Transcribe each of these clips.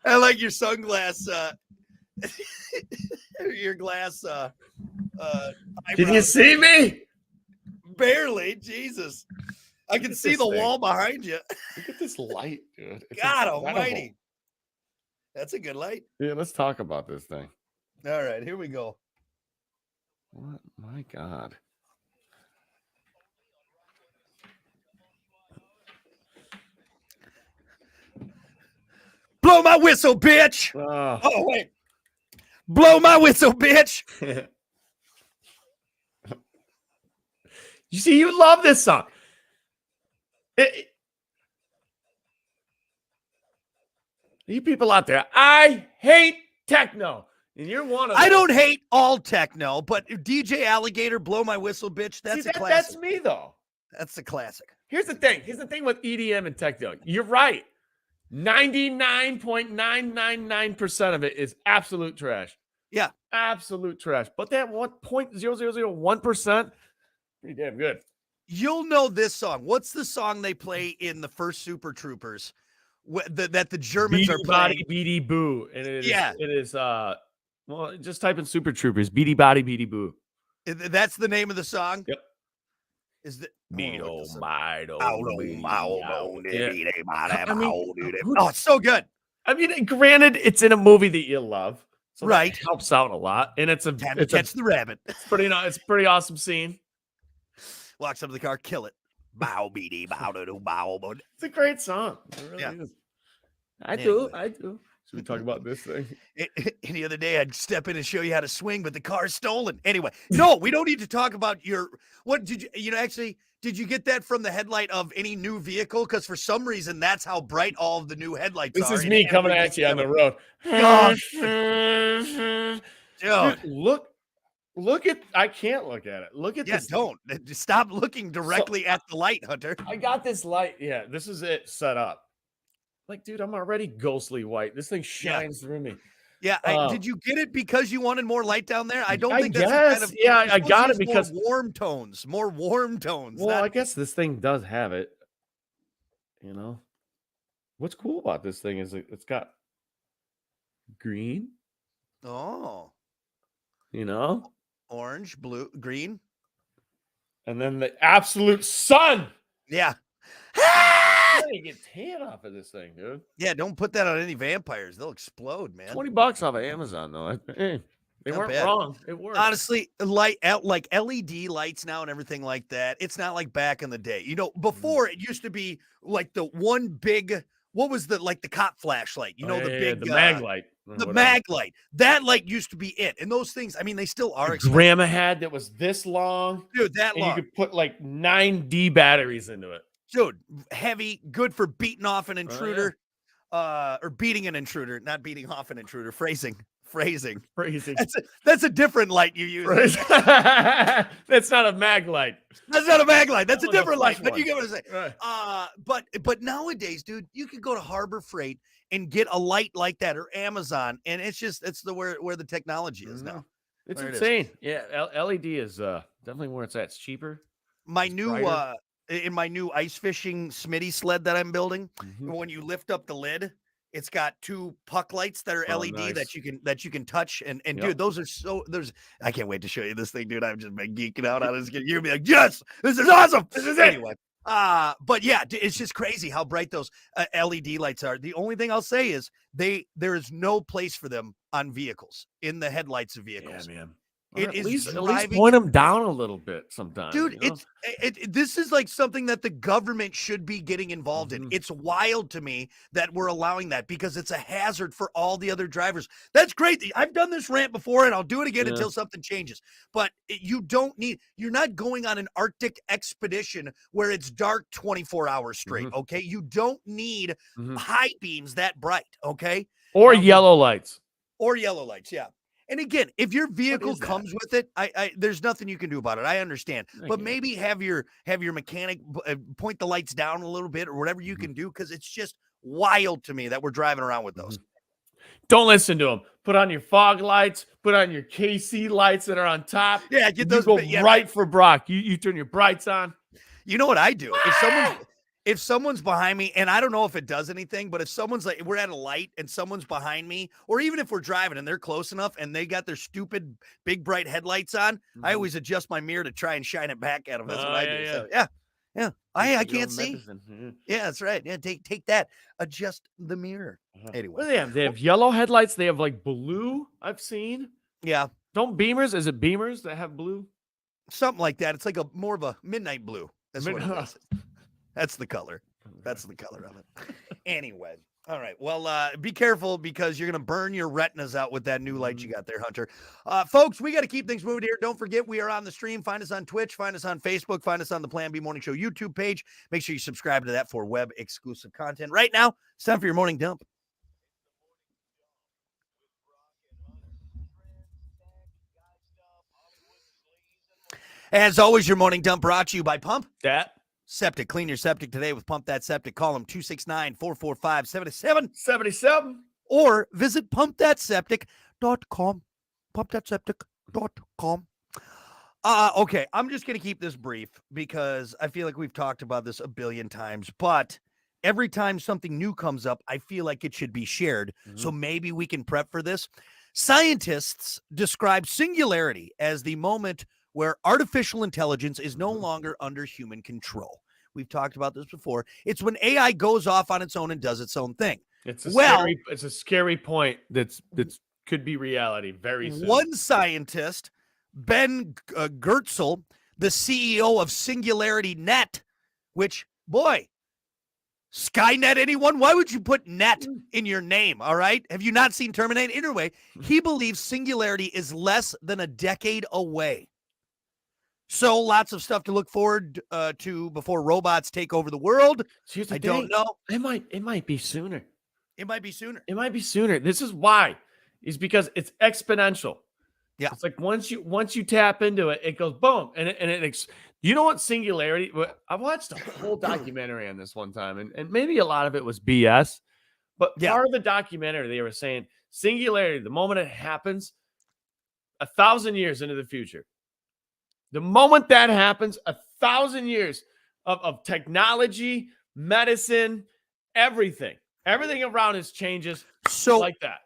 I like your sunglass. Your glass. Can you see me? Barely. Jesus. I can see the wall behind you. Look at this light, dude. It's God incredible. almighty. That's a good light. Yeah, let's talk about this thing. All right, here we go. What? My God. Blow my whistle, bitch. Oh, wait. Blow my whistle, bitch. You see, you love this song. You people out there, I hate techno. And you're one of them. I don't hate all techno, but DJ Alligator, Blow My Whistle, bitch, that's a classic. That's me, though. That's a classic. Here's the thing. Here's the thing with EDM and techno. You're right. 99.999% of it is absolute trash. Yeah. Absolute trash. But that 1.0001%, pretty damn good. You'll know this song. What's the song they play in the first Super Troopers that the Germans Beady are playing? Body, Beady Boo. And it is, well, just type in Super Troopers, Beady Body, Beady Boo. That's the name of the song? Yep. Is the oh, it's so good. I mean, granted, it's in a movie that you love, so right? That helps out a lot, and it's catch the rabbit. It's a pretty awesome scene. Walks up to the car, kill it. Bow beady bow do bow. It's a great song. It really is. I do. Should we talk about this thing? Any other day, I'd step in and show you how to swing, but the car's stolen. Anyway, no, we don't need to talk about what did you actually, did you get that from the headlight of any new vehicle? Because for some reason, that's how bright all of the new headlights are. This is me coming at you on the road. Dude, look at, I can't look at it. Look at this. Don't. Stop looking directly at the light, Hunter. I got this light. Yeah, this is it set up. Like, dude, I'm already ghostly white. This thing shines through me. Yeah. Did you get it because you wanted more light down there? I don't think that's kind of, yeah, I got it because more warm tones. Well, I guess this thing does have it. You know, what's cool about this thing is it's got green. Oh, you know, orange, blue, green, and then the absolute sun. Yeah. You get tan off of this thing, dude. Yeah, don't put that on any vampires. They'll explode, man. $20 off of Amazon, though. They weren't wrong. It worked. Honestly, like LED lights now and everything like that. It's not like back in the day. You know, before it used to be like the one big, what was the cop flashlight? You know, the mag light. The mag light. That light used to be it. And those things, I mean, they still are expensive. Grandma had that was this long. Dude, that long. You could put like 9D batteries into it. Dude, heavy, good for beating off an intruder, or beating an intruder, not beating off an intruder. Phrasing. That's a different light you use. That's not a mag light. That's not a mag light. That's a different light. But you get what I'm saying. Right. But nowadays, dude, you can go to Harbor Freight and get a light like that, or Amazon, and it's where the technology is now. It's insane. Yeah, LED is definitely where it's at. It's cheaper. In my new ice fishing Smitty sled that I'm building, when you lift up the lid, it's got two puck lights that are LED that you can touch. And dude, those are I can't wait to show you this thing, dude. I've just been geeking out on this. You'll be like, yes, this is awesome. This is it. Anyway. But yeah, it's just crazy how bright those LED lights are. The only thing I'll say is there is no place for them on vehicles, in the headlights of vehicles. Yeah, man. At least point them down a little bit sometimes, dude. You know? This is like something that the government should be getting involved in. It's wild to me that we're allowing that, because it's a hazard for all the other drivers. That's great. I've done this rant before, and I'll do it again until something changes. But you're not going on an Arctic expedition where it's dark 24 hours straight. Okay, you don't need high beams that bright. Okay, or yellow lights. Yeah. And again, if your vehicle comes with it, there's nothing you can do about it. I understand, but maybe have your mechanic point the lights down a little bit, or whatever you can do, because it's just wild to me that we're driving around with those. Don't listen to them. Put on your fog lights. Put on your KC lights that are on top. Yeah, get those. You go right for Brock. You turn your brights on. You know what I do? if someone's behind me, and I don't know if it does anything, but if someone's like, we're at a light and someone's behind me, or even if we're driving and they're close enough and they got their stupid big bright headlights on, I always adjust my mirror to try and shine it back at them. That's what Oh, I yeah, do. yeah. So yeah, yeah, Take I your can't own see. medicine. Mhm. Yeah, that's right. Yeah, take that. Adjust the mirror. What Anyway, do they have? They well, have yellow headlights. They have like blue. I've seen. yeah, Don't Beamers? Is it Beamers that have blue? something like that. It's like a more of a midnight blue. That's Mid- what it is. That's the color. That's the color of it. Anyway. All right. Well, be careful because you're going to burn your retinas out with that new light you got there, Hunter. Folks, we got to keep things moving here. Don't forget, we are on the stream. Find us on Twitch. Find us on Facebook. Find us on the Plan B Morning Show YouTube page. Make sure you subscribe to that for web exclusive content. Right now, it's time for your morning dump. As always, your morning dump brought to you by Pump That Septic. Clean your septic today with Pump That Septic. Call them 269-445-77 or visit pumpthatseptic.com. Pumpthatseptic.com. Okay, I'm just going to keep this brief because I feel like we've talked about this a billion times, but every time something new comes up, I feel like it should be shared. So maybe we can prep for this. Scientists describe singularity as the moment where artificial intelligence is no longer under human control. We've talked about this before. It's when AI goes off on its own and does its own thing. it's Well, a scary point that's could be reality very soon. one scientist, Ben Gertzel, the CEO of Singularity Net, which, boy, Skynet, anyone? Why would you put net in your name? All right. Have you not seen Terminator? Anyway, he believes singularity is less than a decade away. So lots of stuff to look forward to before robots take over the world. Here's the I thing. don't know. It might be sooner. It might be sooner. It might be sooner. This is why. Is because it's exponential. Yeah. It's like once you tap into it, it goes boom, and you know what singularity? I watched a whole documentary on this one time, and maybe a lot of it was BS, but Yeah. part of the documentary they were saying singularity, the moment it happens, 1,000 years into the future, the moment that happens, 1,000 years of technology, medicine, everything around us changes So like that.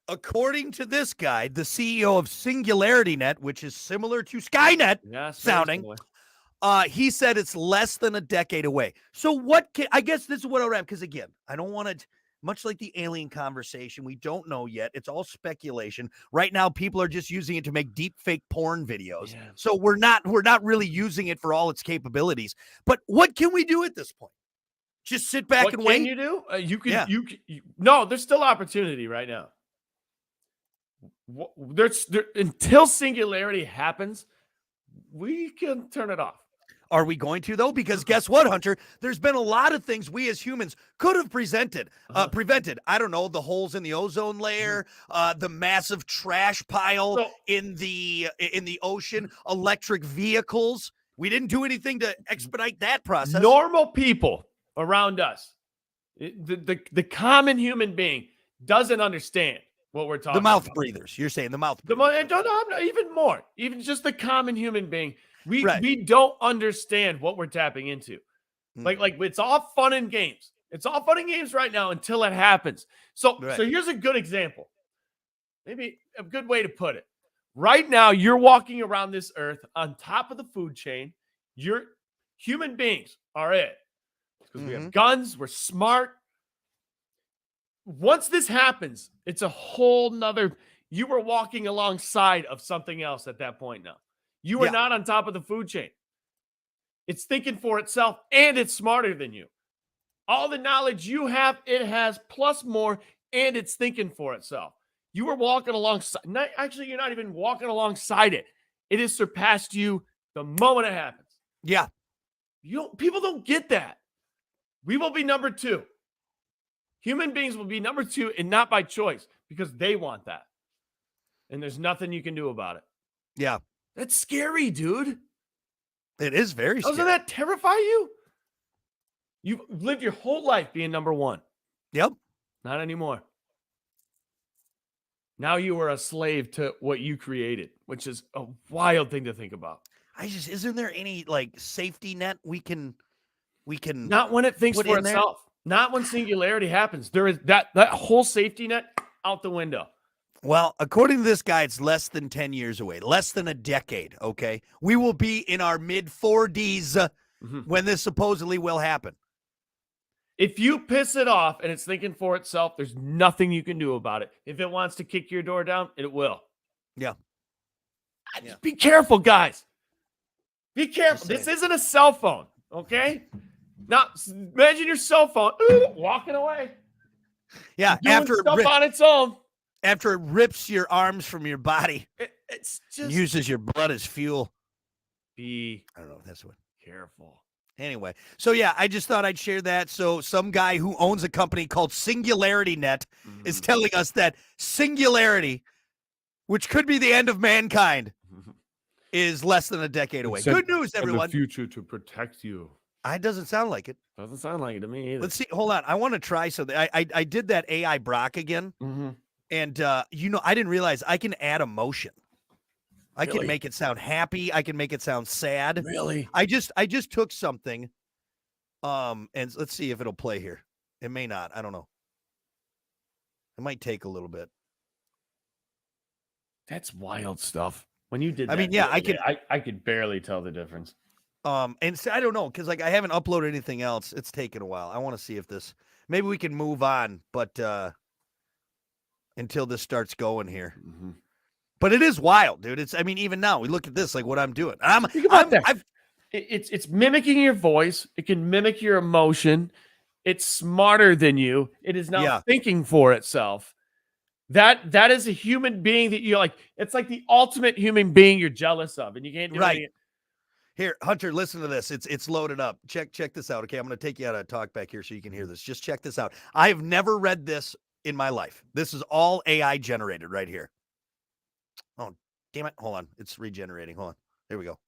according to this guy, the CEO of Singularity Net, which is similar to Skynet sounding, he said it's less than a decade away. So I guess this is what I'll wrap, because again, I don't want to, much like the alien conversation, we don't know yet. It's all speculation. Right now, people are just using it to make deep fake porn videos. Yeah. So we're not really using it for all its capabilities. But what can we do at this point? Just sit back and wait? What can you do? No, there's still opportunity right now. Until singularity happens, we can turn it off. Are we going to, though? Because guess what, Hunter? There's been a lot of things we as humans could have prevented. I don't know, the holes in the ozone layer, the massive trash pile in the ocean, electric vehicles. We didn't do anything to expedite that process. Normal people around us, the common human being doesn't understand what we're talking about. The mouth breathers. You're saying the mouth breathers. Even more. Even just the common human being. We don't understand what we're tapping into. Like it's all fun and games. It's all fun and games right now until it happens. So here's a good example. Maybe a good way to put it. Right now, you're walking around this earth on top of the food chain. Human beings are it. Because we have guns, we're smart. Once this happens, it's a whole nother. You were walking alongside of something else at that point now. You are not on top of the food chain. It's thinking for itself, and it's smarter than you. All the knowledge you have, it has plus more, and it's thinking for itself. You were walking alongside. Actually, you're not even walking alongside it. It has surpassed you the moment it happens. Yeah. People don't get that. We will be number 2. Human beings will be number 2, and not by choice, because they want that. And there's nothing you can do about it. Yeah. That's scary, dude. It is very scary. Doesn't that terrify you? You've lived your whole life being number 1. Yep. Not anymore. Now you are a slave to what you created, which is a wild thing to think about. Isn't there any safety net we can we can not when it thinks for itself. Not when singularity happens. There is that whole safety net out the window. Well, according to this guy, it's less than 10 years away, less than a decade, okay? We will be in our mid-40s when this supposedly will happen. If you piss it off and it's thinking for itself, there's nothing you can do about it. If it wants to kick your door down, it will. Yeah. Just be careful, guys. Be careful. This isn't a cell phone, okay? Now, imagine your cell phone walking away. Yeah, after stuff on its own. After it rips your arms from your body, it's just uses your blood as fuel. I don't know if that's what. Careful. Anyway, so yeah, I just thought I'd share that. So some guy who owns a company called Singularity Net is telling us that singularity, which could be the end of mankind, is less than a decade away. Good news, everyone. The future to protect you. It doesn't sound like it. Doesn't sound like it to me either. Let's see. Hold on. I want to try something. I did that AI Brock again. And, I didn't realize I can add emotion. I can make it sound happy. I can make it sound sad. Really? I just took something. And let's see if it'll play here. It may not. I don't know. It might take a little bit. That's wild stuff. When you did that, I mean, yeah, I could barely tell the difference. And so I don't know, because like I haven't uploaded anything else. It's taken a while. I want to see if maybe we can move on, but until this starts going here. But it is wild, dude. Even now we look at this, like what I'm doing. It's mimicking your voice. It can mimic your emotion. It's smarter than you. It is now thinking for itself. That is a human being that you're like, it's like the ultimate human being you're jealous of, and you can't do anything. Here, Hunter, listen to this. It's loaded up. Check this out. Okay, I'm going to take you out of talk back here so you can hear this. Just check this out. I have never read this in my life. This is all AI generated right here. Oh, damn it. Hold on. It's regenerating. Hold on. There we go.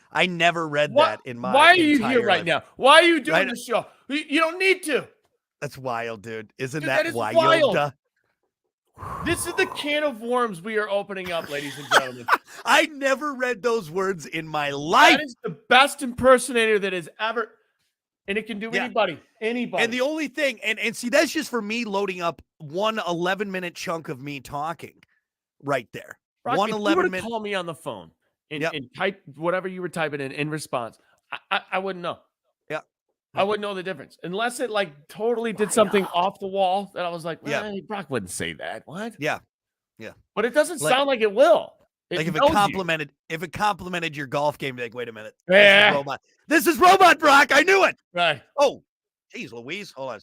I never read that in my Why are you here right now? Why are you doing the show? You don't need to. That's wild, dude. Isn't that wild? This is the can of worms we are opening up, ladies and gentlemen. I never read those words in my life. That is the best impersonator that has ever, and it can do anybody. And the only thing, and see, that's just for me loading up one 11-minute chunk of me talking right there. Brock, if you were to call me on the phone and type whatever you were typing in response, I wouldn't know. Yeah. I wouldn't know the difference unless it like totally did something off the wall that I was like, Brock wouldn't say that. What? Yeah. But it doesn't sound like it will. If it complimented your golf game, like, wait a minute. Yeah. This is Robot Brock. I knew it. Right. Oh, geez, Louise. Hold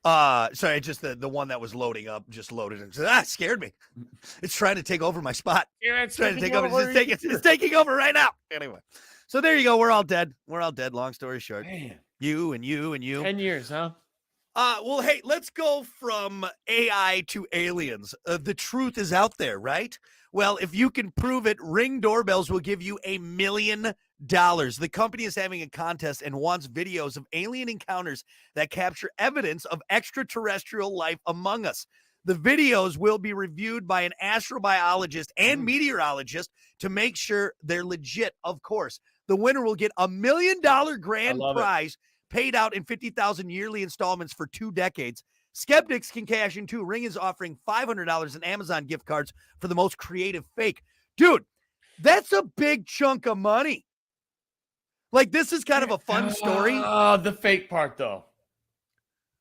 on. Sorry, just the one that was loading up just loaded and said, scared me. It's trying to take over my spot. Yeah, it's trying to take over. It's taking over right now. Anyway. So there you go. We're all dead. Long story short. Man. You and you and you. 10 years, huh? Well, hey, let's go from AI to aliens. The truth is out there, right? Well, if you can prove it, Ring Doorbells will give you $1 million. The company is having a contest and wants videos of alien encounters that capture evidence of extraterrestrial life among us. The videos will be reviewed by an astrobiologist and meteorologist to make sure they're legit, of course. The winner will get $1 million grand prize paid out in 50,000 yearly installments for 2 decades. Skeptics can cash in too. Ring is offering $500 in Amazon gift cards for the most creative fake. Dude, that's a big chunk of money. Like, this is kind of a fun story. The fake part, though.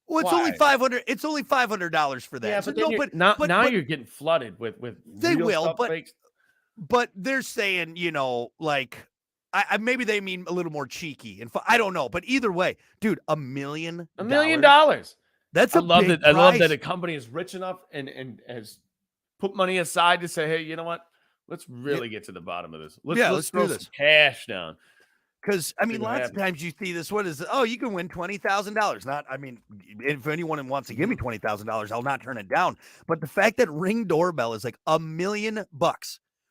Well, it's only $500. It's only $500 for that. Yeah, but so now you're getting flooded with they will, fakes. But they're saying, like, I maybe they mean a little more cheeky and I don't know, but either way, dude, $1 million. $1 million. That's a big prize. I love that a company is rich enough and has put money aside to say, hey, you know what? Let's really get to the bottom of this. Let's do throw this. some cash down. Because I mean, lots of times you see this. What is it? Oh, you can win $20,000. Not, I mean, if anyone wants to give me $20,000, I'll not turn it down. But the fact that Ring doorbell is like $1 million,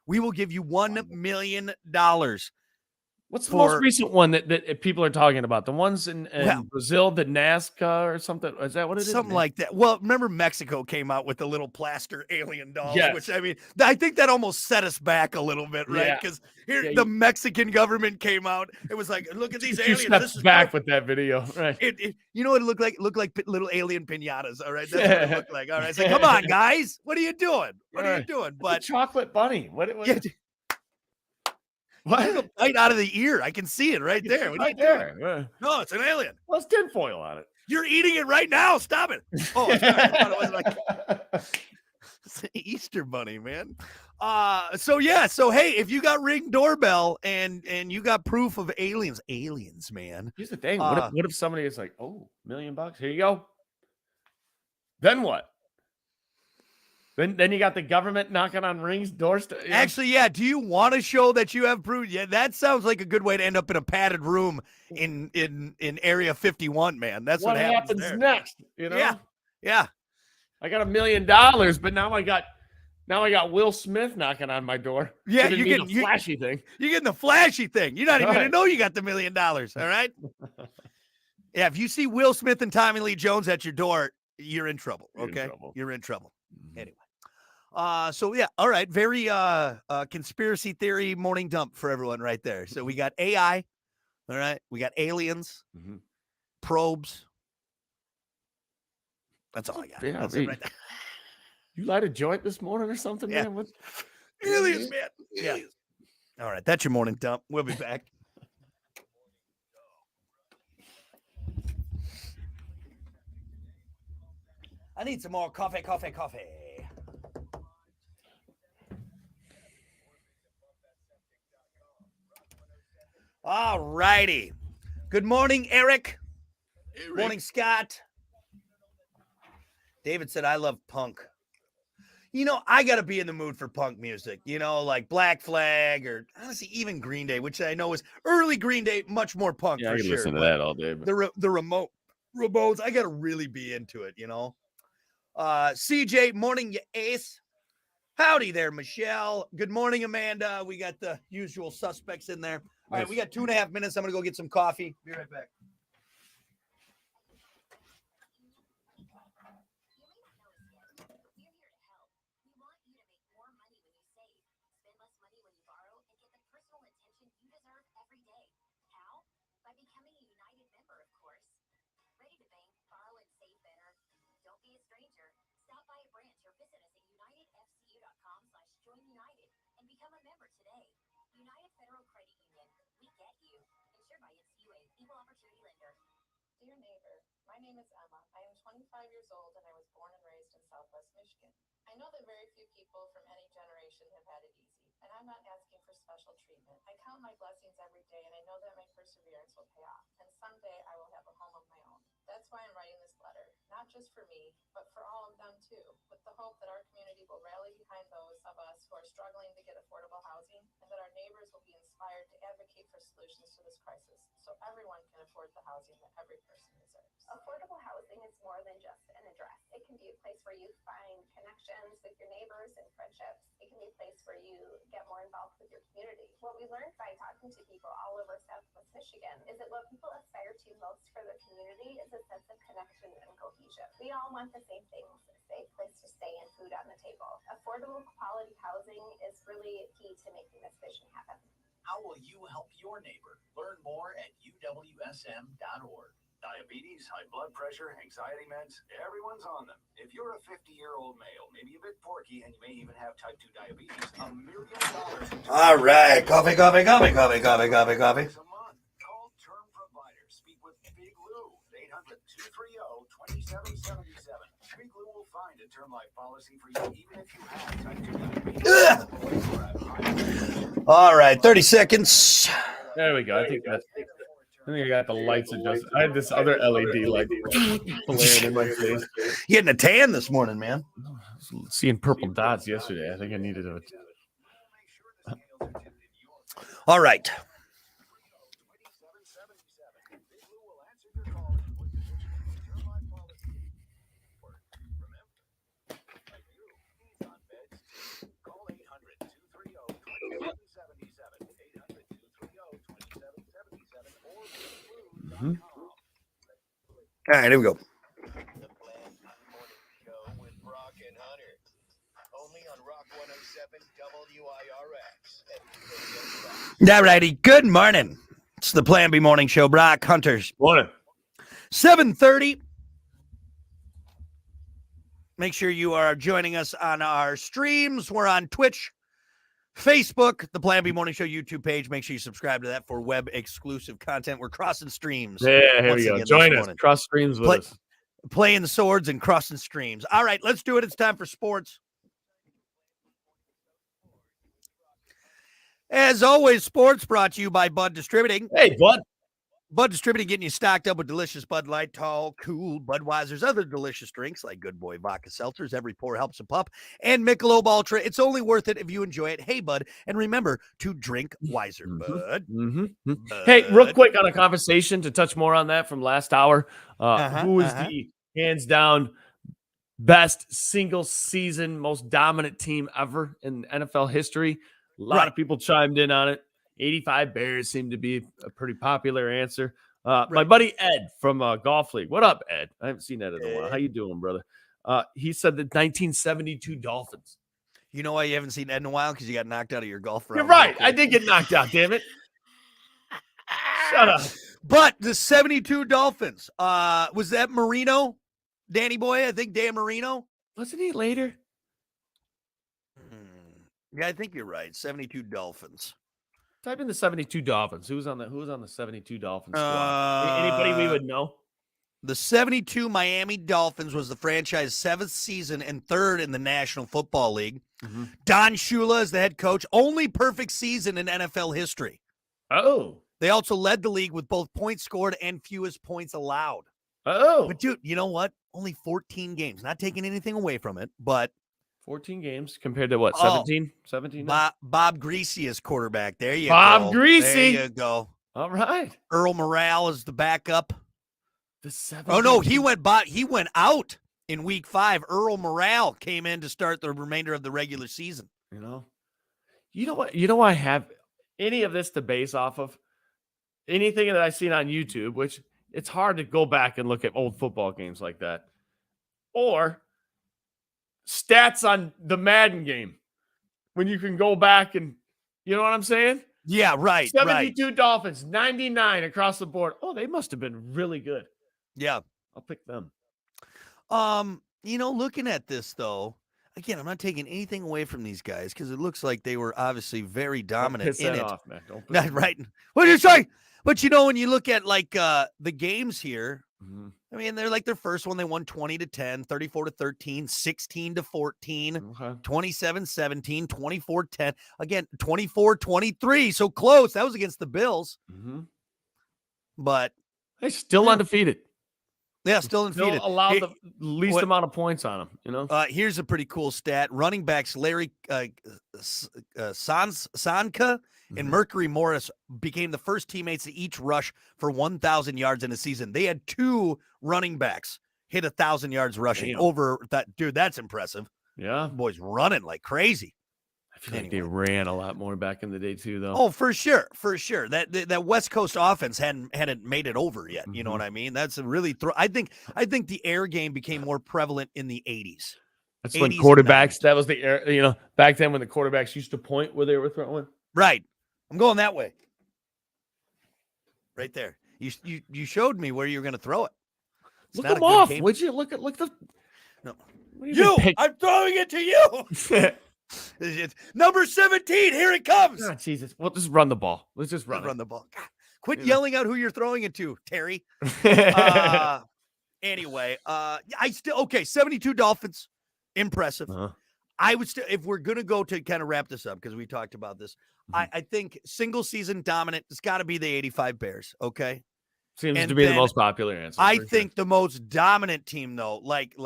we will give you $1 million. What's the most recent one that people are talking about? The ones in Brazil, the Nazca or something? Is that what it is? Something like that. Well, remember Mexico came out with the little plaster alien dolls, which I mean, I think that almost set us back a little bit, right? Because here the Mexican government came out. It was like, look at these aliens. This is back with that video, right? You know what it looked like? It looked like little alien piñatas. All right, that's what it looked like. All right, it's like, come on, guys, what are you doing? What are you doing? But chocolate bunny. What? What? Right out of the ear. I can see it right there. What are you doing? No, it's an alien. Well, it's tinfoil on it. You're eating it right now. Stop it. Oh, sorry. I thought it was like it's an Easter bunny, man. So hey, if you got Ring doorbell and you got proof of aliens, man. Here's the thing. What if somebody is like, oh, $1 million? Here you go. Then what? Then you got the government knocking on Ring's doorstep. Actually, yeah. Do you want to show that you have proof? Yeah, that sounds like a good way to end up in a padded room in Area 51, man. That's what happens there. Next. You know? Yeah. I got $1 million, but now I got Will Smith knocking on my door. Yeah, you're getting the flashy thing. You're getting the flashy thing. You're not even gonna know you got the $1 million. All right. Yeah, if you see Will Smith and Tommy Lee Jones at your door, you're in trouble. Okay, you're in trouble. Anyway. So yeah, all right. Very conspiracy theory morning dump for everyone right there. So we got AI, all right. We got aliens, probes. That's all I got. Yeah, that's it right there. You light a joint this morning or something, man? What? Aliens, man. Aliens. Yeah. All right, that's your morning dump. We'll be back. I need some more coffee. All righty. Good morning, Eric. Morning, Scott. David said, I love punk. You know, I got to be in the mood for punk music, you know, like Black Flag or honestly, even Green Day, which I know is early Green Day, much more punk for I can sure. Listen to that all day. But... The Ramones, I got to really be into it, you know. CJ, morning, you ace. Howdy there, Michelle. Good morning, Amanda. We got the usual suspects in there. All right, we got 2.5 minutes. I'm going to go get some coffee. Be right back. Dear neighbor, my name is Emma. I am 25 years old and I was born and raised in Southwest Michigan. I know that very few people from any generation have had it easy, and I'm not asking for special treatment. I count my blessings every day and I know that my perseverance will pay off, and someday I will have a home of my own. That's why I'm writing this letter, not just for me, but for all of them too, with the hope that our community will rally behind those of us who are struggling to get affordable housing, and that our neighbors will be inspired to advocate for solutions to this crisis so everyone can afford the housing that every person deserves. Affordable housing is more than just an address. It can be a place where you find connections with your neighbors and friendships. It can be a place where you get more involved with your community. What we learned by talking to people all over Southwest Michigan is that what people aspire to most for their community is a sense of connection and cohesion. We all want the same things: a safe place to stay and food on the table. Affordable quality housing is really key to making this vision happen. How will you help your neighbor? Learn more at uwsm.org. Diabetes, high blood pressure, anxiety meds, everyone's on them. If you're a 50-year-old male, maybe a bit porky, and you may even have type 2 diabetes, $1 million. All right. Coffee. A month. Call Term Provider. Speak with Big Lou. 800-230-2777. Big Lou will find a term life policy for you, even if you have type 2 diabetes. All right. 30 seconds. There we go. I think I got the lights adjusted. I had this other LED light blaring in my face. You getting a tan this morning, man? I was seeing purple dots yesterday. I think I needed to. All right. Mm-hmm. All right, here we go. The Plan Morning Show with Brock and Hunter. Only on Rock 107 WIRX. All righty. Good morning. It's the Plan B Morning Show. Brock Hunters. Morning. 7:30. Make sure you are joining us on our streams. We're on Twitch, Facebook, the Plan B Morning Show YouTube page. Make sure you subscribe to that for web exclusive content. We're crossing streams. Yeah, here we go. Join us. Cross streams with us. Playing the swords and crossing streams. All right, let's do it. It's time for sports. As always, sports brought to you by Bud Distributing. Hey, Bud. Bud Distributing getting you stocked up with delicious Bud Light, Tall, Cool, Budweiser's, other delicious drinks like Good Boy Vodka Seltzers. Every pour helps a pup. And Michelob Ultra. It's only worth it if you enjoy it. Hey, Bud. And remember to drink wiser, Bud. Mm-hmm. Bud. Hey, real quick on a conversation to touch more on that from last hour. Who is the hands down best single season, most dominant team ever in NFL history? A lot of people chimed in on it. 85 Bears seem to be a pretty popular answer. My buddy Ed from Golf League. What up, Ed? I haven't seen Ed in a while. How you doing, brother? He said the 1972 Dolphins. You know why you haven't seen Ed in a while? Because you got knocked out of your golf round. You're right. I did get knocked out, damn it. Shut up. But the 72 Dolphins, was that Marino? Danny Boy? I think Dan Marino. Wasn't he later? Yeah, I think you're right. 72 Dolphins. Type in the 72 Dolphins. Who was on the 72 Dolphins squad? Anybody we would know? The 72 Miami Dolphins was the franchise's 7th season and 3rd in the National Football League. Mm-hmm. Don Shula is the head coach. Only perfect season in NFL history. Oh. They also led the league with both points scored and fewest points allowed. Oh. But, dude, you know what? Only 14 games. Not taking anything away from it, but 14 games compared to what? 17? 17? Bob Greasy is quarterback. There you go. Bob Greasy. There you go. All right. Earl Morrall is the backup. The 7. Oh no, he went out in week 5. Earl Morrall came in to start the remainder of the regular season. You know what? You know I have any of this to base off of? Anything that I've seen on YouTube, which it's hard to go back and look at old football games like that. Or stats on the Madden game when you can go back and, you know what I'm saying? Yeah, right. 72 Dolphins, 99 across the board. Oh, they must have been really good. Yeah. I'll pick them. Looking at this though, again, I'm not taking anything away from these guys because it looks like they were obviously very dominant in it. Off, man. Don't not right. What did you say? But when you look at like the games here, I mean, they're like their first one. They won 20-10, 34-13, 16-14, 27-17, 24-10. Again, 24-23. So close. That was against the Bills. But they're still undefeated. Yeah, still undefeated. Still allowed the least amount of points on them. Here's a pretty cool stat. Running backs Larry Sanka and Mercury Morris became the first teammates to each rush for 1,000 yards in a season. They had 2 running backs hit 1,000 yards rushing over that. Dude, that's impressive. Yeah. Boys running like crazy. I feel like they ran a lot more back in the day too, though. Oh, for sure. That West Coast offense hadn't made it over yet. You know what I mean? That's a really I think the air game became more prevalent in the 80s. That's when quarterbacks, that was the air, back then when the quarterbacks used to point where they were throwing. Right. I'm going that way. Right there. You showed me where you were going to throw it. Look them off. Would you look the No. I'm throwing it to you. It's number 17. Here it comes. Oh, Jesus. Well, just run the ball. Let's just run the ball. God, quit yelling out who you're throwing it to, Terry. Anyway, 72 Dolphins. Impressive. I would still, if we're going to go to kind of wrap this up, because we talked about this, I think single season dominant, it's got to be the 85 Bears. Okay. Seems to be the most popular answer. I think the most dominant team, though, like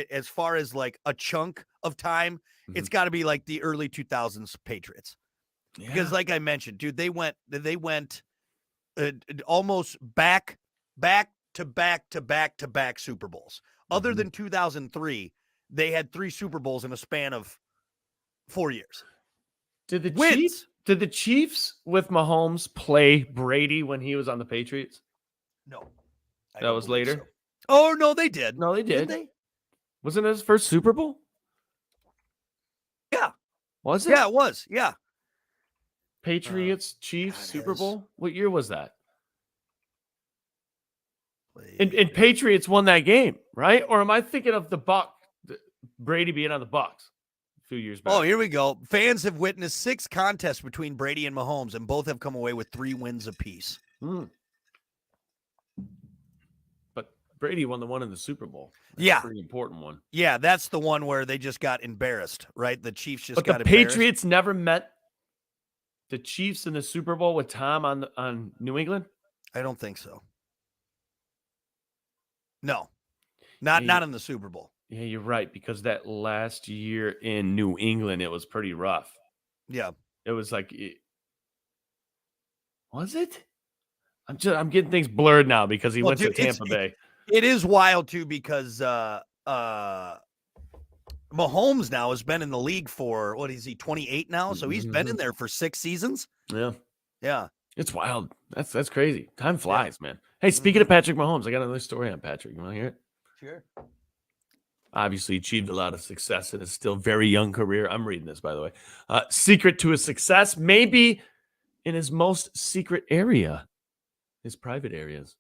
as far as like a chunk of time, it's got to be like the early 2000s Patriots. Yeah. Because like I mentioned, dude, they went almost back to back Super Bowls. Other than 2003, they had 3 Super Bowls in a span of 4 years. Did the Chiefs with Mahomes play Brady when he was on the Patriots? No. That was later? So. Oh, no, they did. No, they did. Didn't they? Wasn't it his first Super Bowl? Yeah. Was it? Yeah, it was. Yeah. Patriots, Chiefs, Super Bowl? What year was that? And Patriots won that game, right? Or am I thinking of Brady being on the Bucs a few years back? Oh, here we go. Fans have witnessed 6 contests between Brady and Mahomes, and both have come away with 3 wins apiece. But Brady won the one in the Super Bowl. That's a pretty important one. Yeah, that's the one where they just got embarrassed, right? The Chiefs just got embarrassed. But the Patriots never met the Chiefs in the Super Bowl with Tom on New England? I don't think so. No. Not in the Super Bowl. Yeah, you're right, because that last year in New England, it was pretty rough. Yeah. It was like, was it? I'm getting things blurred now because he went to Tampa Bay. It is wild too, because Mahomes now has been in the league for, what is he, 28 now? So he's been in there for 6 seasons. Yeah. Yeah. It's wild. That's crazy. Time flies, man. Hey, speaking of Patrick Mahomes, I got another story on Patrick. You want to hear it? Sure. Obviously achieved a lot of success in his still very young career. I'm reading this, by the way. Secret to his success, maybe in his most secret area, his private areas.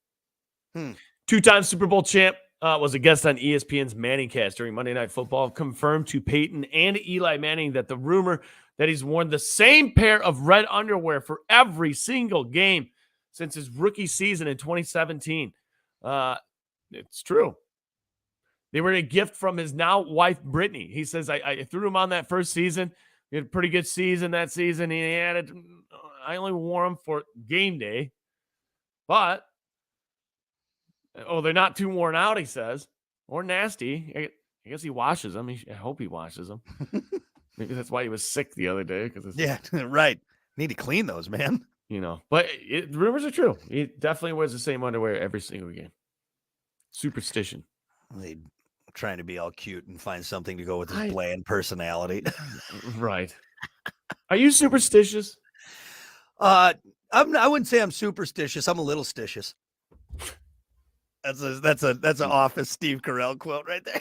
2-time Super Bowl champ, was a guest on ESPN's Manningcast during Monday Night Football, confirmed to Peyton and Eli Manning that the rumor that he's worn the same pair of red underwear for every single game since his rookie season in 2017. It's true. They were a gift from his now wife, Brittany. He says, I threw him on that first season. He had a pretty good season that season. I only wore them for game day. But, they're not too worn out, he says, or nasty. I guess he washes them. I hope he washes them. Maybe that's why he was sick the other day. Yeah, right. Need to clean those, man. But rumors are true. He definitely wears the same underwear every single game. Superstition. They trying to be all cute and find something to go with his bland personality. Right. Are you superstitious? I wouldn't say I'm superstitious. I'm a little stitious. That's an Office Steve Carell quote right there.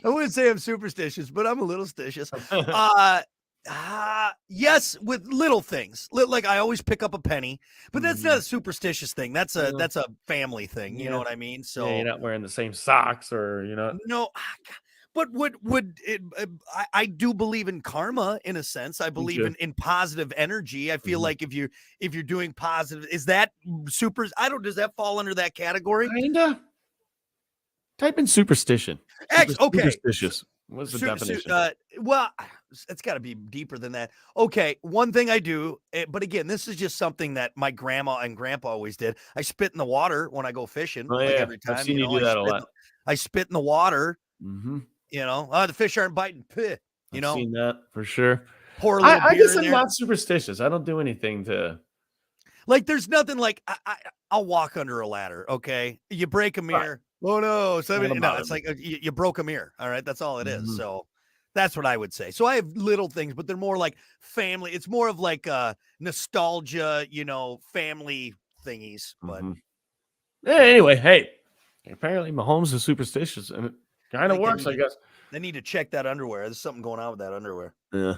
I wouldn't say I'm superstitious, but I'm a little stitious. Yes, with little things. Like I always pick up a penny, but that's not a superstitious thing. That's a family thing. You know what I mean? So you're not wearing the same socks, or No, but would it? I do believe in karma in a sense. I believe in positive energy. I feel like if you're doing positive, is that super? Does that fall under that category? Kinda. Type in superstition. Okay. Superstitious. What's the definition? Well, it's got to be deeper than that. Okay, one thing I do, but again, this is just something that my grandma and grandpa always did. I spit in the water when I go fishing. Every time. I've seen you do that a lot. I spit in the water. Mm-hmm. The fish aren't biting. I've seen that for sure. Pour a little beer I guess in I'm there. not superstitious. I don't do anything to. Like, there's nothing like I'll walk under a ladder. Okay, you break a mirror. Right. Oh no! It's like you broke a mirror. All right, that's all it is. So that's what I would say. So I have little things, but they're more like family. It's more of like nostalgia, family thingies. But anyway, hey, apparently Mahomes is superstitious, and it kind of works, I guess. They need to check that underwear. There's something going on with that underwear. Yeah.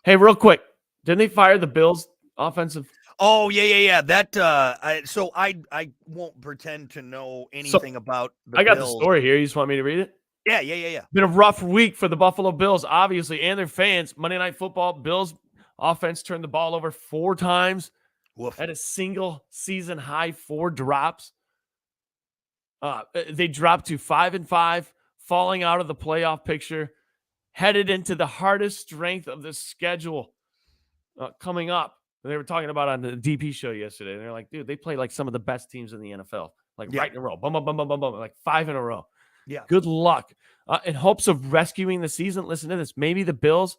Hey, real quick, didn't they fire the Bills offensive? Oh, yeah. That I won't pretend to know anything about the Bills. I got the story here. You just want me to read it? Yeah. Been a rough week for the Buffalo Bills, obviously, and their fans. Monday Night Football, Bills offense turned the ball over 4 times. Woof. At a single season high 4 drops. They dropped to 5-5, falling out of the playoff picture, headed into the hardest strength of the schedule coming up. They were talking about on the DP show yesterday. They're like, dude, they play like some of the best teams in the NFL, right in a row, bum, like 5 in a row. Yeah. Good luck. In hopes of rescuing the season, listen to this. Maybe the Bills,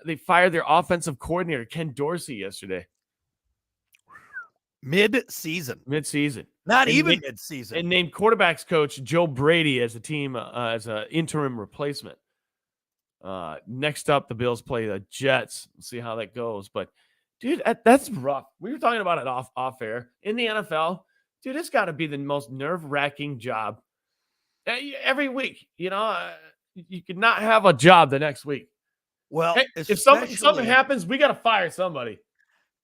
they fired their offensive coordinator, Ken Dorsey, yesterday. Mid-season. Not even mid-season. And named quarterbacks coach Joe Brady as a team, as an interim replacement. Next up, the Bills play the Jets. We'll see how that goes. But, dude, that's rough. We were talking about it off air. In the NFL, dude, it's got to be the most nerve-wracking job every week. You could not have a job the next week. Well, Hey, if something happens, we got to fire somebody.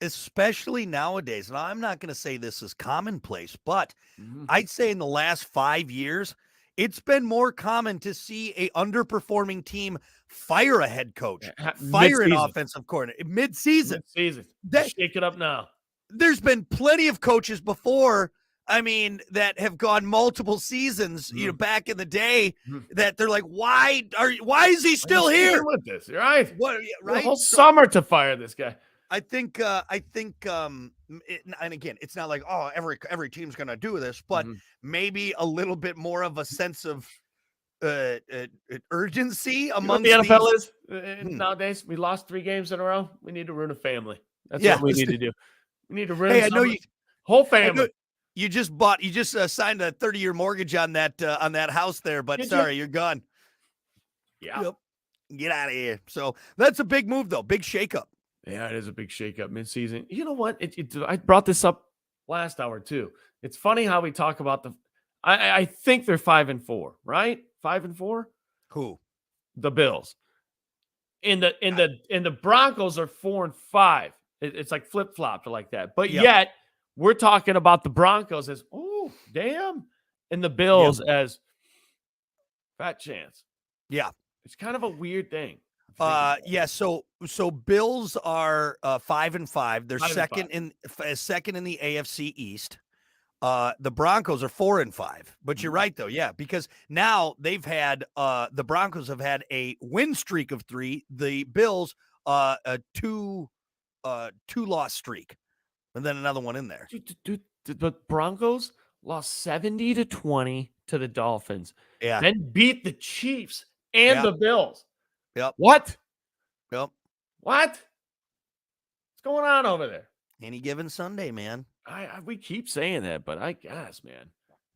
Especially nowadays. Now, I'm not going to say this is commonplace, but Mhm. I'd say in the last 5 years, it's been more common to see a underperforming team fire a head coach, fire an offensive coordinator mid-season. Mid-season. Shake it up now. There's been plenty of coaches before, that have gone multiple seasons, back in the day, that they're like, why is he still here with this? Right? What, right? The whole summer to fire this guy. I think, and again, it's not like, oh, every team's going to do this, but maybe a little bit more of a sense of urgency amongst the NFL is nowadays. We lost 3 games in a row. We need to ruin a family. That's what we need to do. We need to ruin. Hey, I know whole family. You just signed a 30-year mortgage on that house there, but sorry, you're gone. Yeah, yep. Get out of here. So that's a big move, though. Big shakeup. Yeah, it is a big shakeup mid-season. You know what? I brought this up last hour too. It's funny how we talk about I think they're 5-4, right? 5-4. Who? The Bills. And the Broncos are 4-5. It's like flip-flopped like that. But yet we're talking about the Broncos as damn, and the Bills as fat chance. Yeah, it's kind of a weird thing. So Bills are 5-5. They're 5-5. second in the AFC East. The Broncos are 4-5. But you're right though, because now they've had the Broncos have had a win streak of 3. The Bills a 2-loss streak, and then another one in there. Dude, the Broncos lost 70-20 to the Dolphins. Yeah, then beat the Chiefs and the Bills. Yep. What? Yep. What? What's going on over there? Any given Sunday, man. We keep saying that, but I guess, man,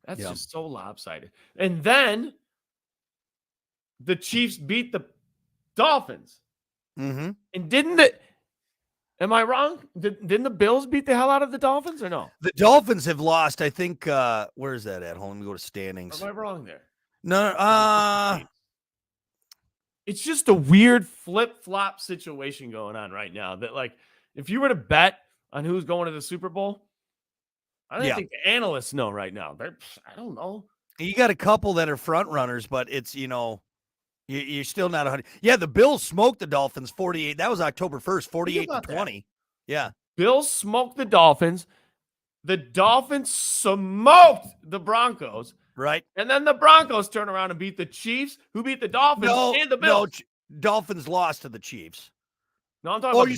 that's just so lopsided. And then the Chiefs beat the Dolphins. Mm-hmm. And am I wrong? Didn't the Bills beat the hell out of the Dolphins or no? The Dolphins have lost, I think, where is that at? Hold on, let me go to standings. Am I wrong there? No, it's just a weird flip-flop situation going on right now that, like, if you were to bet on who's going to the Super Bowl, I don't think the analysts know right now. I don't know. You got a couple that are front runners, but it's, you're still not 100. Yeah, the Bills smoked the Dolphins 48. That was October 1st, 48-20. Yeah. Bills smoked the Dolphins. The Dolphins smoked the Broncos. Right. And then the Broncos turn around and beat the Chiefs, who beat the Dolphins and the Bills. No, Dolphins lost to the Chiefs. No, I'm talking about the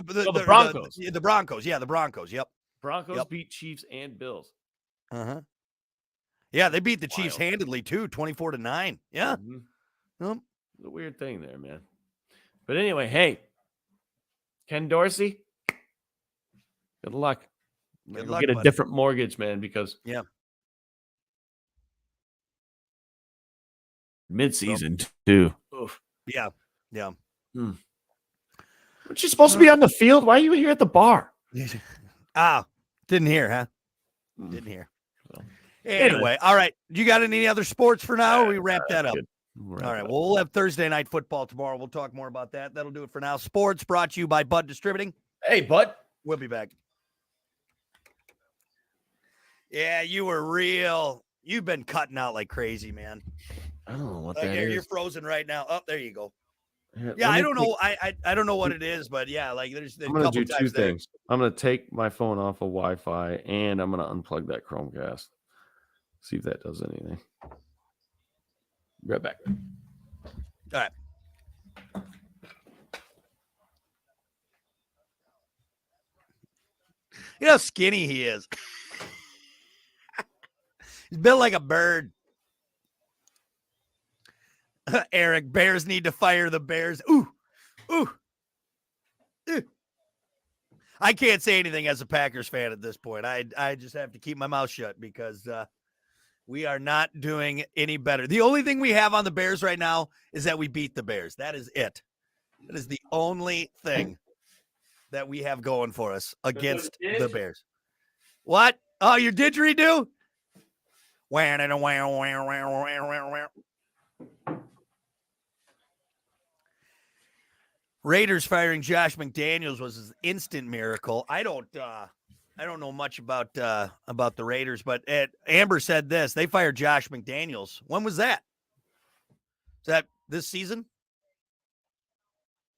Bills. The Broncos. The Broncos. Yeah, the Broncos. Yep. Broncos beat Chiefs and Bills. Uh-huh. Yeah, they beat the Chiefs handedly, too, 24-9. Yeah. It's a weird thing there, man. But anyway, hey, Ken Dorsey, good luck. Good luck, get a different mortgage, man, because mid-season too. Oof. Yeah. Aren't you supposed to be on the field? Why are you here at the bar? Didn't hear, huh? Didn't hear. Anyway, all right. You got any other sports for now, or we wrap that up? All right. Well, we'll have Thursday night football tomorrow. We'll talk more about that. That'll do it for now. Sports brought to you by Bud Distributing. Hey, Bud. We'll be back. Yeah, you were real. You've been cutting out like crazy, man. I don't know what that is. You're frozen right now. Oh, there you go. Yeah, I don't know. I don't know what it is, but yeah, like there's I'm gonna do 2 things. I'm gonna take my phone off of Wi-Fi and I'm gonna unplug that Chromecast. See if that does anything. Right back. All right. You know how skinny he is. He's built like a bird. Eric, Bears need to fire the Bears. Ooh. I can't say anything as a Packers fan at this point. I just have to keep my mouth shut because we are not doing any better. The only thing we have on the Bears right now is that we beat the Bears. That is it. That is the only thing that we have going for us against the Bears. What? Oh, your didgeridoo? Raiders firing Josh McDaniels was an instant miracle. I don't know much about the Raiders, but Amber said this: they fired Josh McDaniels. When was that? Is that this season?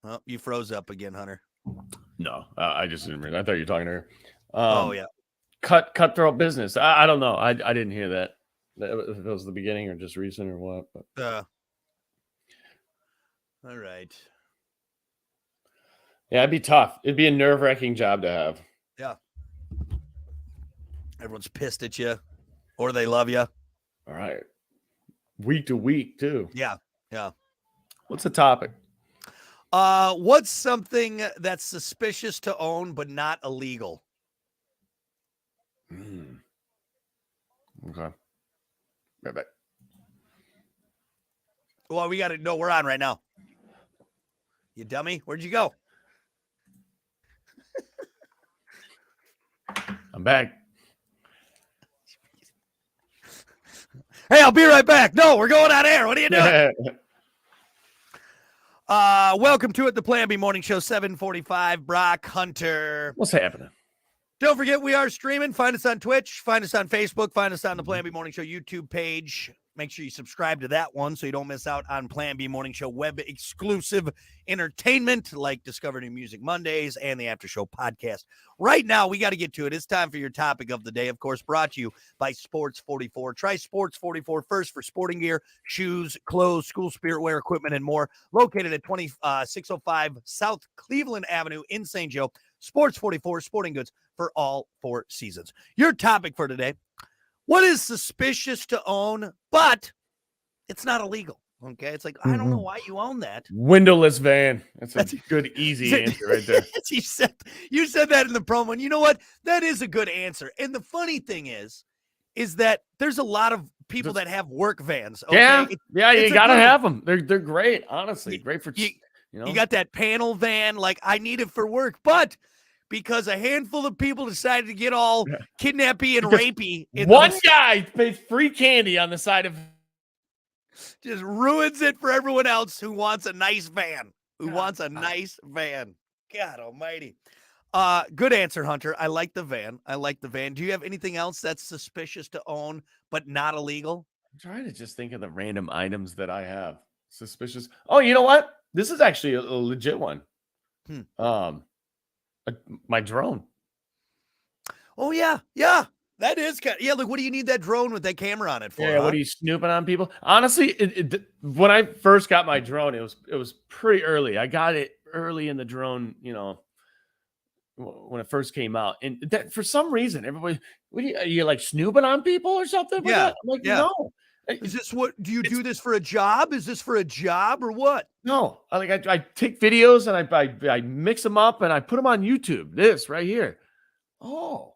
Oh, you froze up again, Hunter. No, I just didn't read. I thought you were talking to her. Oh yeah, cutthroat business. I don't know. I didn't hear that. If it was the beginning or just recent or what. But. All right. Yeah, it'd be tough. It'd be a nerve-wracking job to have. Yeah. Everyone's pissed at you, or they love you. All right. Week to week too. Yeah. Yeah. What's the topic? What's something that's suspicious to own but not illegal? Okay. Right back. Well, we got to know we're on right now. You dummy. Where'd you go? I'm back. Hey, I'll be right back. No, we're going on air. What are you doing? Welcome to it, the Plan B Morning Show, 745. Brock Hunter. What's happening? Don't forget, we are streaming. Find us on Twitch. Find us on Facebook. Find us on the Plan B Morning Show YouTube page. Make sure you subscribe to that one so you don't miss out on Plan B Morning Show web exclusive entertainment like Discover New Music Mondays and the After Show podcast. Right now, we got to get to it. It's time for your topic of the day, of course, brought to you by Sports 44. Try Sports 44 first for sporting gear, shoes, clothes, school spirit wear, equipment, and more. Located at 2605 South Cleveland Avenue in St. Joe. Sports 44 sporting goods for all 4 seasons. Your topic for today: what is suspicious to own, but it's not illegal? Okay, it's like, I don't know why you own that. Windowless van. That's a good, easy answer right there. you said that in the promo, and you know what? That is a good answer. And the funny thing is that there's a lot of people that have work vans. Okay? Yeah, you got to have them. They're great, honestly. Great for, you got that panel van. Like, I need it for work, but because a handful of people decided to get all kidnappy and rapey. One guy pays free candy on the side of. Just ruins it for everyone else who wants a nice van. Nice van. God almighty. Good answer, Hunter. I like the van. Do you have anything else that's suspicious to own but not illegal? I'm trying to just think of the random items that I have. Suspicious. Oh, you know what? This is actually a legit one. My drone. Oh yeah, that is kind of, Look, what do you need that drone with that camera on it for? Yeah, What are you snooping on people? Honestly, when I first got my drone, it was pretty early. I got it early in the drone, when it first came out, and that for some reason, everybody, are you like snooping on people or something? Yeah, I'm like, no. Is this do you do this for a job? Is this for a job or what? No, I take videos and I mix them up and I put them on YouTube. This right here. Oh,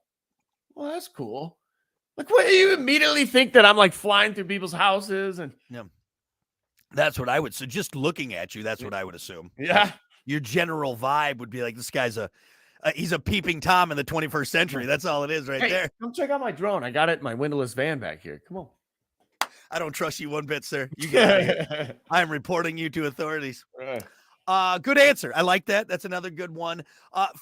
well, that's cool. Like, what, you immediately think that I'm like flying through people's houses and that's what I would. So just looking at you, that's what I would assume. Yeah, your general vibe would be like, this guy's he's a peeping Tom in the 21st century. That's all it is right there. Come check out my drone. I got it in my windowless van back here. Come on. I don't trust you one bit, sir. You get out of here. I'm reporting you to authorities. Good answer. I like that. That's another good one.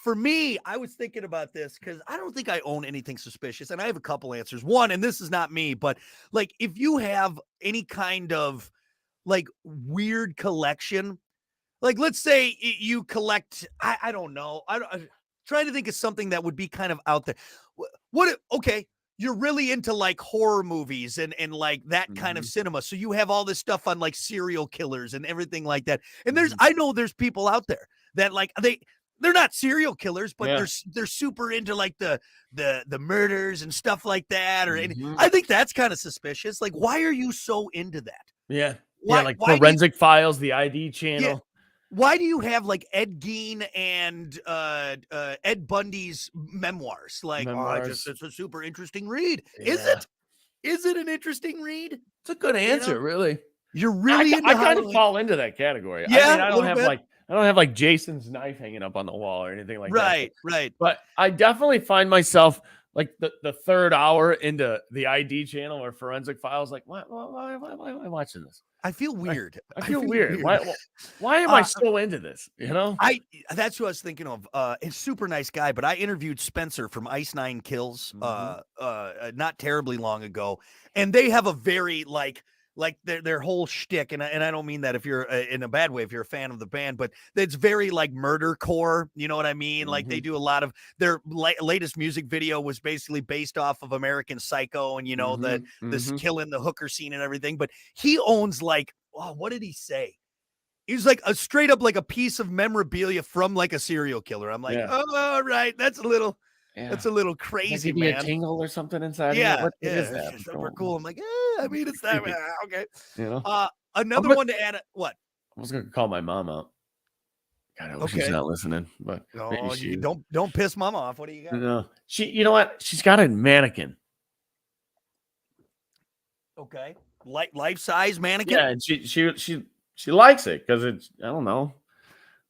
For me, I was thinking about this because I don't think I own anything suspicious, and I have a couple answers. One, and this is not me, but like if you have any kind of like weird collection, like let's say you collect, I don't know. I'm trying to think of something that would be kind of out there. Okay. You're really into like horror movies and like that kind of cinema. So you have all this stuff on like serial killers and everything like that. And I know there's people out there that like they're not serial killers, but they're super into like the murders and stuff like that. Or I think that's kind of suspicious. Like, why are you so into that? Yeah. Like Forensic Files, the ID channel. Yeah. Why do you have like Ed Gein and Ed Bundy's memoirs? Like, it's a super interesting read. Yeah. Is it an interesting read? It's a good answer, really. You're really I kind of fall into that category. Yeah, I don't have like Jason's knife hanging up on the wall or anything like that. Right. But I definitely find myself like the third hour into the ID channel or Forensic Files. Like, why am I watching this? I feel weird. I feel weird. Why am I so into this? You know, that's what I was thinking of. It's super nice guy, but I interviewed Spencer from Ice Nine Kills not terribly long ago, and they have a very like their whole shtick, and I don't mean that if you're in a bad way if you're a fan of the band, but it's very like murder core. You know what I mean? Like they do a lot of their latest music video was basically based off of American Psycho, and you know this killing the hooker scene and everything. But he owns like, oh, what did he say? He's like a straight up like a piece of memorabilia from like a serial killer. I'm like, oh, all right, that's a little crazy, man. A tingle or something inside. Yeah, of you? What is that? Super cool. I'm like, I mean, it's that. Okay. You know, another one to add. What? I was gonna call my mom out. God, I hope she's not listening. But no, don't piss mom off. What do you got? No, you know what? She's got a mannequin. Okay, life size mannequin. Yeah, and she likes it because it's, I don't know.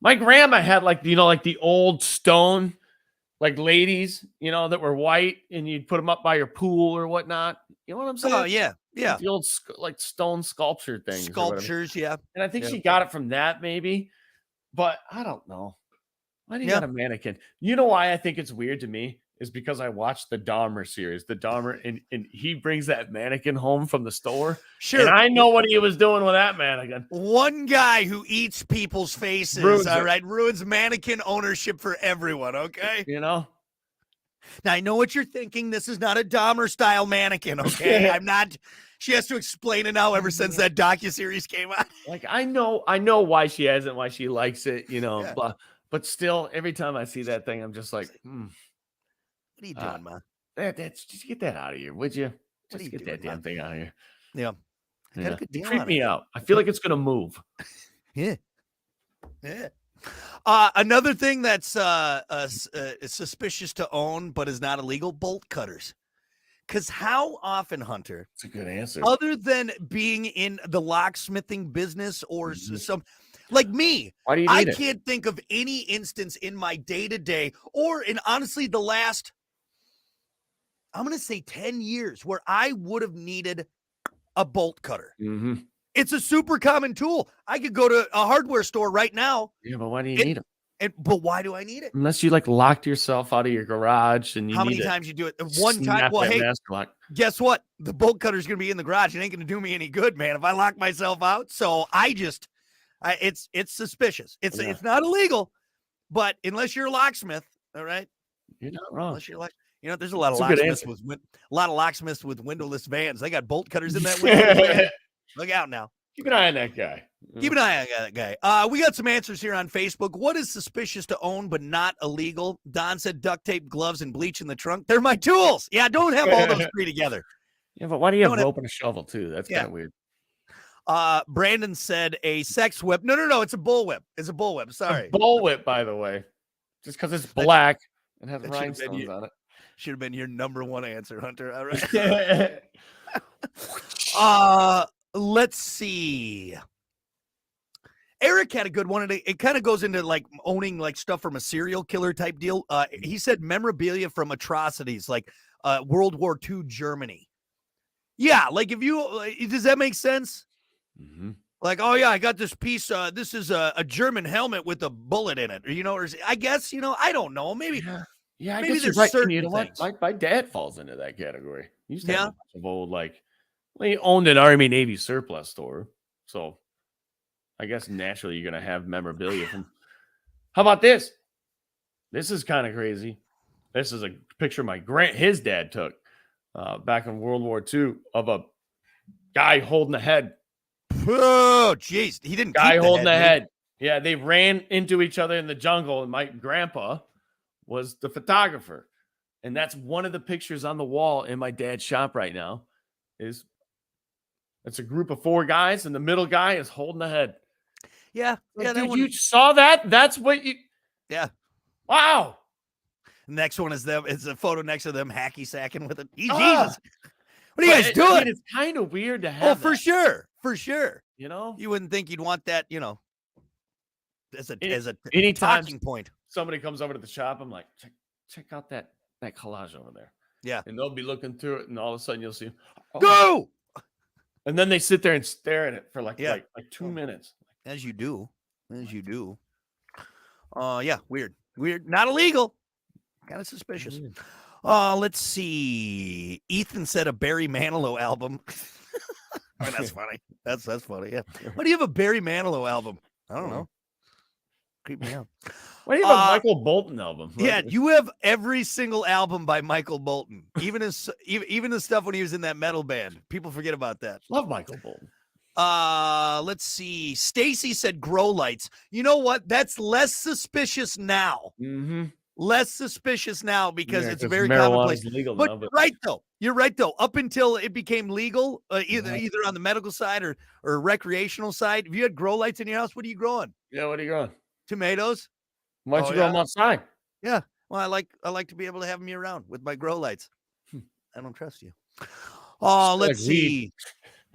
My grandma had like the old stone like ladies, that were white, and you'd put them up by your pool or whatnot. You know what I'm saying? Oh yeah. Like the old like stone sculpture things. Sculptures, yeah. And I think she got it from that maybe, but I don't know. Why do you got a mannequin? You know why I think it's weird to me is because I watched the Dahmer series. The Dahmer, and he brings that mannequin home from the store. Sure. And I know what he was doing with that mannequin. One guy who eats people's faces, ruins mannequin ownership for everyone, okay? Now I know what you're thinking. This is not a Dahmer style mannequin, okay? I'm not. She has to explain it now ever since that docuseries came out. Like, I know why she has it, why she likes it, but still, every time I see that thing, I'm just like, What are you doing, man? Just get that out of here, would you? Just get that damn thing out of here. Yeah. It creeped me out. I feel like it's gonna move. Yeah. Another thing that's suspicious to own but is not illegal: bolt cutters. Because how often, Hunter? That's a good answer. Other than being in the locksmithing business or some. Like me, why do you I can't think of any instance in my day-to-day or in honestly the last, I'm going to say 10 years where I would have needed a bolt cutter. It's a super common tool. I could go to a hardware store right now. Yeah, but why do you need them? But why do I need it? Unless you like locked yourself out of your garage and you How many times you do it? One time. Well, hey, guess what? The bolt cutter is going to be in the garage. It ain't going to do me any good, man, if I lock myself out. So it's suspicious. It's not illegal, but unless you're a locksmith, all right, you're not wrong. Unless you're like, there's a lot of locksmiths with windowless vans. They got bolt cutters in that window. Look out now. Keep an eye on that guy. Keep an eye on that guy. We got some answers here on Facebook. What is suspicious to own but not illegal? Don said duct tape, gloves, and bleach in the trunk. They're my tools. Yeah, don't have all those three together. Yeah, but why do you have rope and a shovel too? That's kind of weird. Brandon said a sex whip. No, it's a bullwhip. It's a bullwhip. Sorry. A bullwhip, by the way. Just because it's black and has rhinestones on it. Should have been your number one answer, Hunter. All right. Let's see. Eric had a good one. It kind of goes into like owning like stuff from a serial killer type deal. He said memorabilia from atrocities like World War II Germany. Yeah, like does that make sense? Like, oh yeah, I got this piece. This is a German helmet with a bullet in it, or I guess I don't know. Maybe, yeah. I maybe guess there's you're right. certain You know things. what? My dad falls into that category. He used to have a bunch of old he owned an Army Navy surplus store, so I guess naturally you're gonna have memorabilia from. How about this? This is kind of crazy. This is a picture his dad took back in World War II of a guy holding a head. Oh, jeez. He didn't guy holding the head. Yeah, they ran into each other in the jungle, and my grandpa was the photographer. And that's one of the pictures on the wall in my dad's shop right now. It's a group of 4 guys, and the middle guy is holding the head. Yeah. Yeah. Dude, you saw that? That's what you. Yeah. Wow. Next one is them. It's a photo next to them hacky sacking with it. Jesus. What are you guys doing? I mean, it's kind of weird to have. Oh, for sure. For sure. You wouldn't think you'd want that, as a anytime talking point. Somebody comes over to the shop, I'm like, check out that collage over there. Yeah. And they'll be looking through it, and all of a sudden you'll see, oh. Go! And then they sit there and stare at it for like 2 Oh. minutes. As you do. Yeah, weird. Not illegal. Kind of suspicious. Let's see. Ethan said a Barry Manilow album. I mean, that's funny. That's funny. Yeah. Why do you have a Barry Manilow album? I don't know. Creep me out. Why do you have a Michael Bolton album? Yeah, you have every single album by Michael Bolton, even the stuff when he was in that metal band. People forget about that. Love Michael Bolton. Let's see. Stacy said grow lights. You know what? That's less suspicious now. Mm-hmm. Less suspicious now because it's very commonplace. commonplace. Legal but now, right though, you're right though. Up until it became legal, either on the medical side or recreational side. If you had grow lights in your house, what are you growing? Yeah, what are you growing? Tomatoes. Why don't you grow them outside? Yeah. Well, I like to be able to have them year round with my grow lights. I don't trust you. Oh, let's see.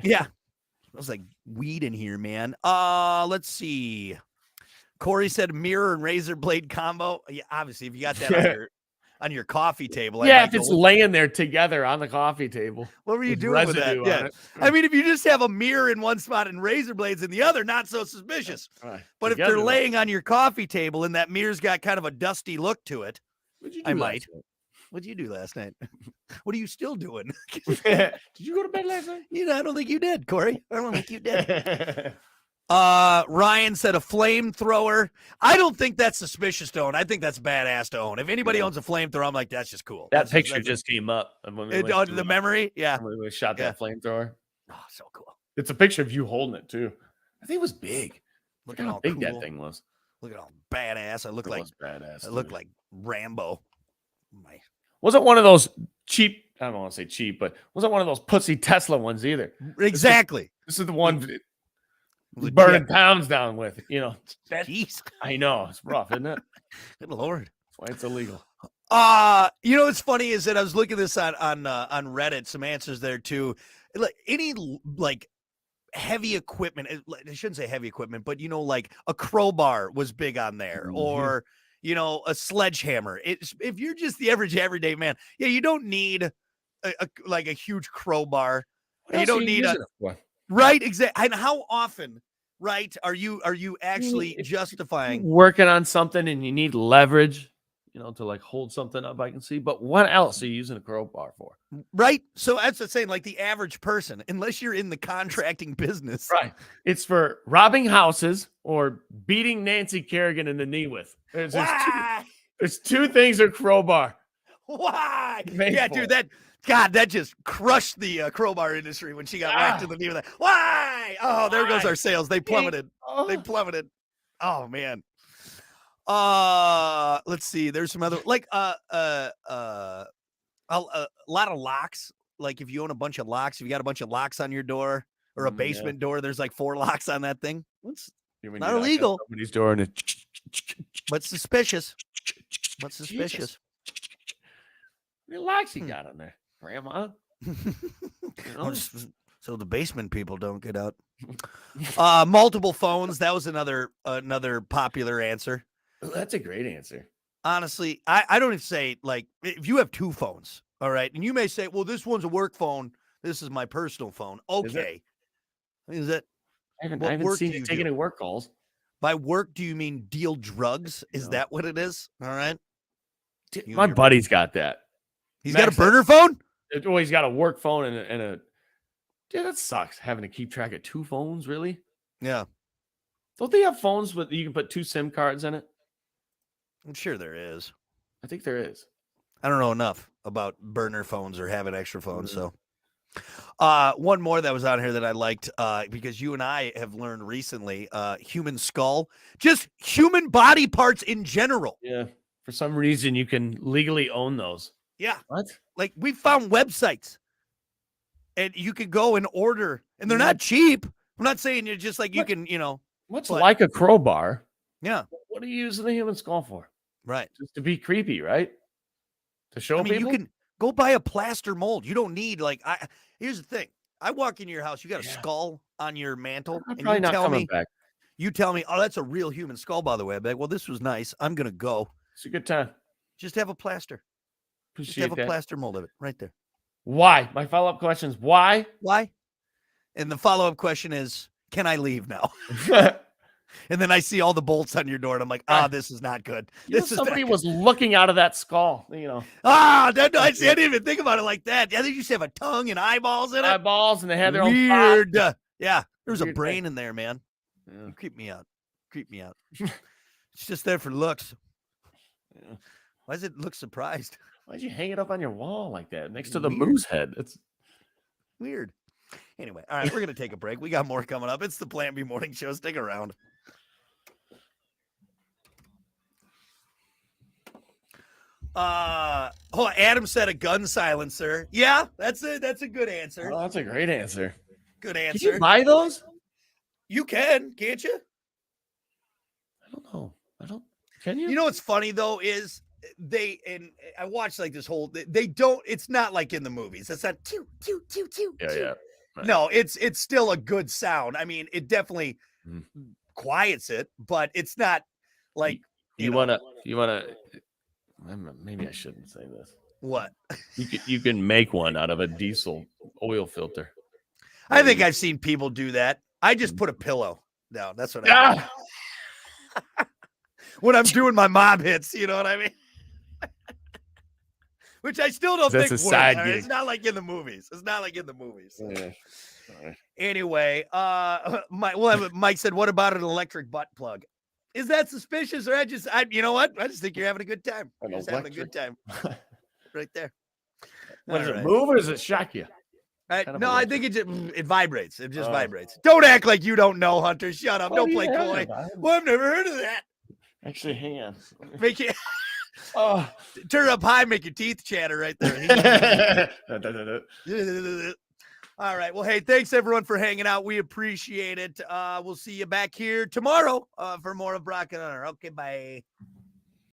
Yeah. It was like weed in here, man. Let's see. Corey said mirror and razor blade combo. Yeah, obviously, if you got that on your coffee table. Yeah, if it's laying there together on the coffee table. What were you doing with that? Yeah. I mean, if you just have a mirror in one spot and razor blades in the other, not so suspicious. Right. But if they're laying on your coffee table and that mirror's got kind of a dusty look to it, I might. What did you do last night? What are you still doing? Did you go to bed last night? I don't think you did, Corey. I don't think you did. Ryan said a flamethrower. I don't think that's suspicious to own. I think that's badass to own. If anybody owns a flamethrower, I'm like, that's just cool. That picture just came up. When we the memory? Yeah. When we shot that flamethrower. Oh, so cool. It's a picture of you holding it, too. I think it was big. Look at how big that thing was. Look at how badass. I look like badass. I look like Rambo. Was it one of those cheap? I don't want to say cheap, but wasn't one of those pussy Tesla ones either. Exactly. This is the one burning pounds down with. Jeez. I know it's rough, isn't it? Good Lord. That's why it's illegal. What's funny is that I was looking at this on Reddit. Some answers there too. Like any heavy equipment. I shouldn't say heavy equipment, but like a crowbar was big on there, or a sledgehammer. If you're just the average everyday man, you don't need a huge crowbar. You don't need right. Exactly. And how often, right? Are you actually justifying working on something and you need leverage, to like hold something up? I can see, but what else are you using a crowbar for? Right. So that's the saying, like the average person, unless you're in the contracting business, right? It's for robbing houses or beating Nancy Kerrigan in the knee with. There's two things a crowbar. Why? Yeah, dude, that just crushed the crowbar industry when she got whacked in the knee with that. Why? Oh, there goes our sales. They plummeted. They plummeted. Oh man. Let's see. There's some other a lot of locks. Like if you own a bunch of locks, if you got a bunch of locks on your door or a basement door, there's like 4 locks on that thing. It's not illegal. Somebody's door and but suspicious. But suspicious. How many locks you got on there, Grandma? So the basement people don't get out. Multiple phones. That was another popular answer. That's a great answer. Honestly, I don't even say, like, if you have 2 phones, all right, and you may say, well, this one's a work phone, this is my personal phone. Okay. Is it? I haven't seen you take any work calls. By work, do you mean deal drugs? Is that what it is? All right. My buddy's got that. He's got a burner phone? Well, he's got a work phone and a... Dude, that sucks, having to keep track of 2 phones, really? Yeah. Don't they have phones with you can put 2 SIM cards in it? I'm sure there is. I think there is. I don't know enough about burner phones or having extra phones. So one more that was on here that I liked because you and I have learned recently, human skull, just human body parts in general. Yeah. For some reason, you can legally own those. Yeah. What? Like we found websites and you could go and order and they're not cheap. I'm not saying you're just like you can, What's like a crowbar? Yeah. What are you using the human skull for? Right. Just to be creepy, right? To show people? You can go buy a plaster mold. You don't need here's the thing. I walk into your house, you got a skull on your mantle, I'm and back. You tell me, oh, that's a real human skull, by the way. I'm like, well, this was nice. I'm gonna go. It's a good time. Just have a plaster. Just have a plaster mold of it right there. Why? My follow-up question is why? Why? And the follow-up question is, can I leave now? And then I see all the bolts on your door, and I'm like, this is not good. Somebody was looking out of that skull, I didn't even think about it like that. I think you should have a tongue and eyeballs in it. Eyeballs, and they had their Weird. own thought. Yeah, there's a brain thing. in there, man. Yeah. You creep me out. It's just there for looks. Yeah. Why does it look surprised? Why'd you hang it up on your wall like that next to the moose head? It's weird. Anyway, all right, we're going to take a break. We got more coming up. It's the Plan B Morning Show. Stick around. Adam said a gun silencer. Yeah, that's a good answer. Oh, that's a great answer. Good answer. Can you buy those? You can, can't you? I don't know. Can you? You know what's funny though is I watched like this whole. They don't. It's not like in the movies. It's not two. Yeah. Right. No, it's still a good sound. I mean, it definitely quiets it, but it's not like you want to. Maybe I shouldn't say this. What? You can make one out of a diesel oil filter. I think I've seen people do that. I just put a pillow down. That's what I do. When I'm doing my mob hits, you know what I mean? Which I still don't think works. Right? It's not like in the movies. Yeah. Anyway, Mike said, what about an electric butt plug? Is that suspicious, or you know what? I just think you're having a good time. Just having a good time. Right there. Does it move or does it shock you? No, I think it vibrates. It just vibrates. Don't act like you don't know, Hunter. Shut up. Don't play coy. Well, I've never heard of that. Actually, hang on. Make it turn up high, make your teeth chatter right there. All right. Well, hey, thanks everyone for hanging out. We appreciate it. We'll see you back here tomorrow for more of Brock and Hunter. Okay, bye.